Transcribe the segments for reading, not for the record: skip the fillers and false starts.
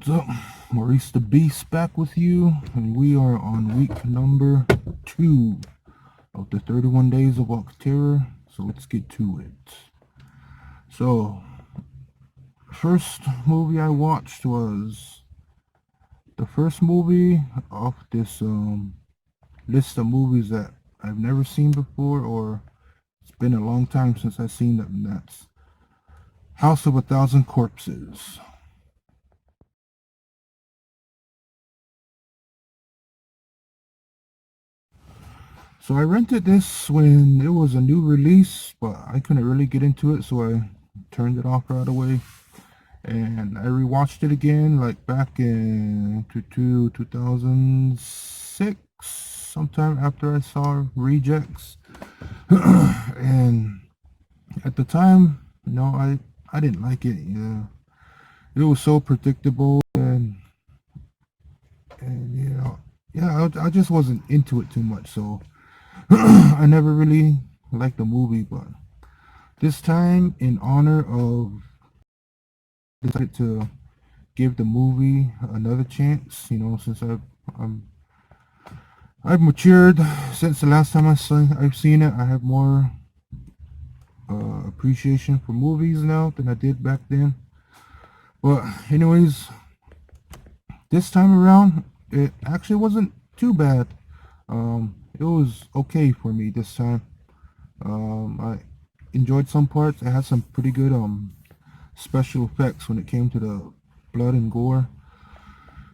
What's up? MauriceThaBeast back with you, and we are on week number 2 of the 31 Days of Oct-Terror, so let's get to it. So, first movie I watched was the first movie off this list of movies that I've never seen before, or it's been a long time since I've seen them, and that's House of a Thousand Corpses. So I rented this when it was a new release, but I couldn't really get into it, so I turned it off right away. And I rewatched it again, like back in 2006, sometime after I saw Rejects. And at the time, I didn't like it. Yeah, it was so predictable, and yeah, I just wasn't into it too much, so I never really liked the movie. But this time, in honor of, decided to give the movie another chance. Since I've matured since the last time I've seen it. I have more appreciation for movies now than I did back then. But anyways, this time around, it actually wasn't too bad. It was okay for me this time. I enjoyed some parts. It had some pretty good special effects when it came to the blood and gore.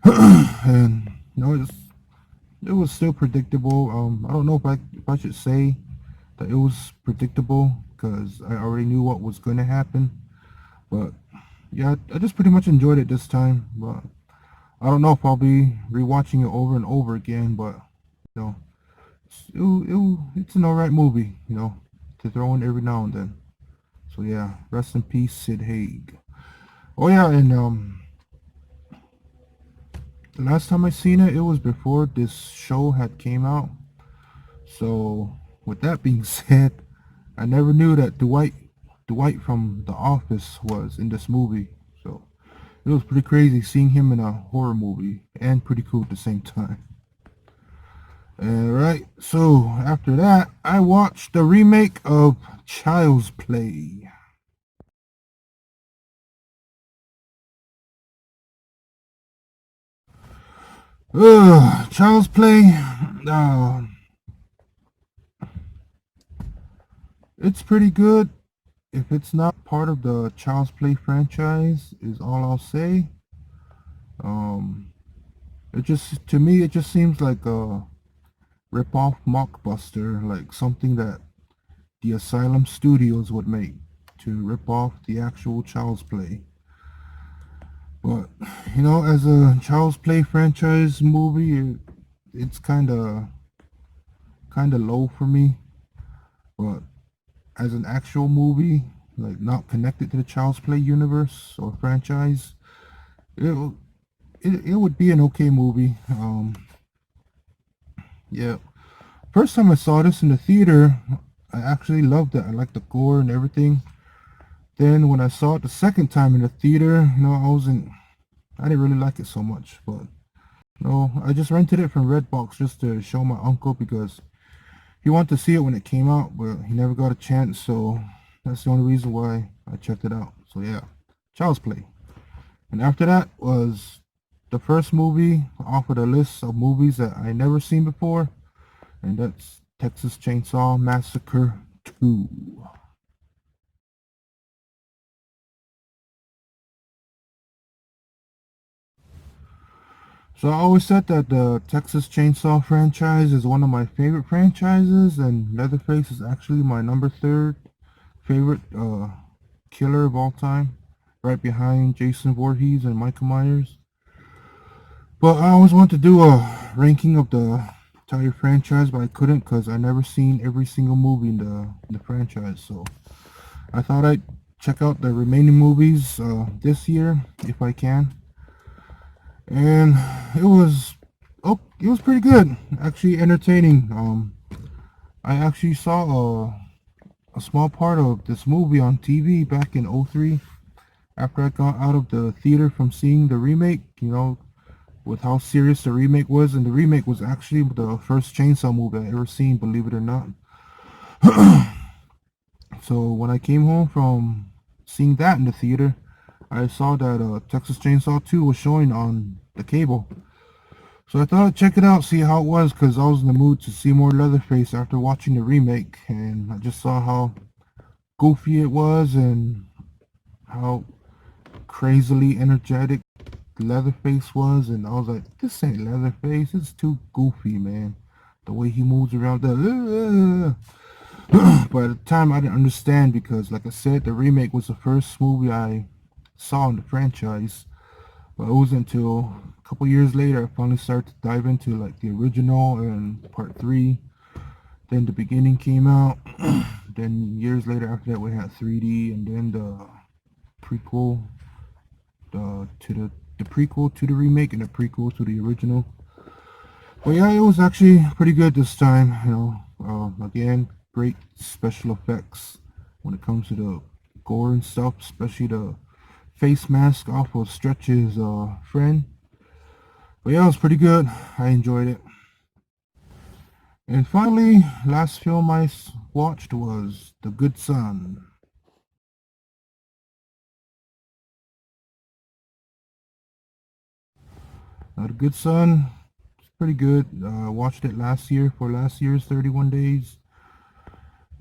And it was still predictable. I don't know if I should say that it was predictable because I already knew what was going to happen. But yeah, I just pretty much enjoyed it this time. But I don't know if I'll be rewatching it over and over again. But you know, it's an alright movie. To throw in every now and then. So yeah, rest in peace, Sid Haig. Oh yeah, and the last time I seen it, it was before this show had came out. So with that being said, I never knew that Dwight from The Office was in this movie. So it was pretty crazy seeing him in a horror movie, and pretty cool at the same time. Alright, so after that, I watched the remake of Child's Play. Child's Play, it's pretty good. If it's not part of the Child's Play franchise, is all I'll say. To me, it just seems like a rip-off mockbuster, like something that the Asylum Studios would make to rip off the actual Child's Play. But as a Child's Play franchise movie, it's kind of low for me. But as an actual movie, like not connected to the Child's Play universe or franchise, it would be an okay movie. Yeah. First time I saw this in the theater, I actually loved it. I liked the gore and everything. Then when I saw it the second time in the theater, I didn't really like it so much. But I just rented it from Redbox just to show my uncle because he wanted to see it when it came out, but he never got a chance. So that's the only reason why I checked it out. So yeah, Child's Play. And after that was the first movie off of the list of movies that I never seen before, and that's Texas Chainsaw Massacre 2. So I always said that the Texas Chainsaw franchise is one of my favorite franchises, and Leatherface is actually my number 3rd favorite killer of all time, right behind Jason Voorhees and Michael Myers. But I always wanted to do a ranking of the entire franchise, but I couldn't because I never seen every single movie in the franchise. So I thought I'd check out the remaining movies this year if I can. And it was pretty good, actually entertaining. I actually saw a small part of this movie on TV back in '03, After I got out of the theater from seeing the remake, you know, with how serious the remake was, and the remake was actually the first Chainsaw movie I ever seen, believe it or not. So when I came home from seeing that in the theater, I saw that Texas Chainsaw 2 was showing on the cable. So I thought I'd check it out, see how it was, because I was in the mood to see more Leatherface after watching the remake, and I just saw how goofy it was and how crazily energetic Leatherface was, and I was like, this ain't Leatherface, it's too goofy, man. The way he moves around the but at the time I didn't understand because, like I said, the remake was the first movie I saw in the franchise. But it wasn't until a couple years later I finally started to dive into like the original and part 3. Then the beginning came out. Then years later after that we had 3D, and then the prequel the prequel to the remake and the prequel to the original. But yeah, it was actually pretty good this time. You know, again, great special effects when it comes to the gore and stuff, especially the face mask off of Stretch's friend. But yeah, it was pretty good. I enjoyed it. And finally, last film I watched was The Good Son. The Good Son, it's pretty good. Watched it last year for last year's 31 Days.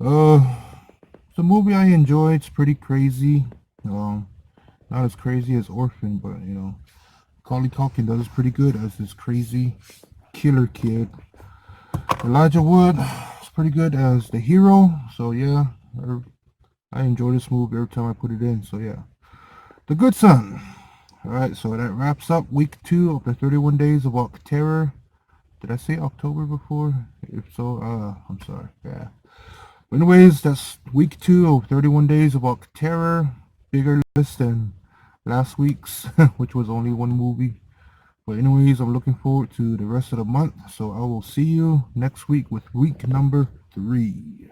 It's a movie I enjoy. It's pretty crazy. Um, Not as crazy as Orphan, but you know, Macaulay Culkin does pretty good as this crazy killer kid. Elijah Wood is pretty good as the hero. So yeah, I enjoy this movie every time I put it in. So yeah, The Good Son. Alright, so that wraps up week 2 of the 31 Days of Oct-Terror. Did I say October before? If so, I'm sorry. Yeah. But anyways, that's week 2 of 31 Days of Oct-Terror. Bigger list than last week's, which was only one movie. But anyways, I'm looking forward to the rest of the month. So I will see you next week with week number 3.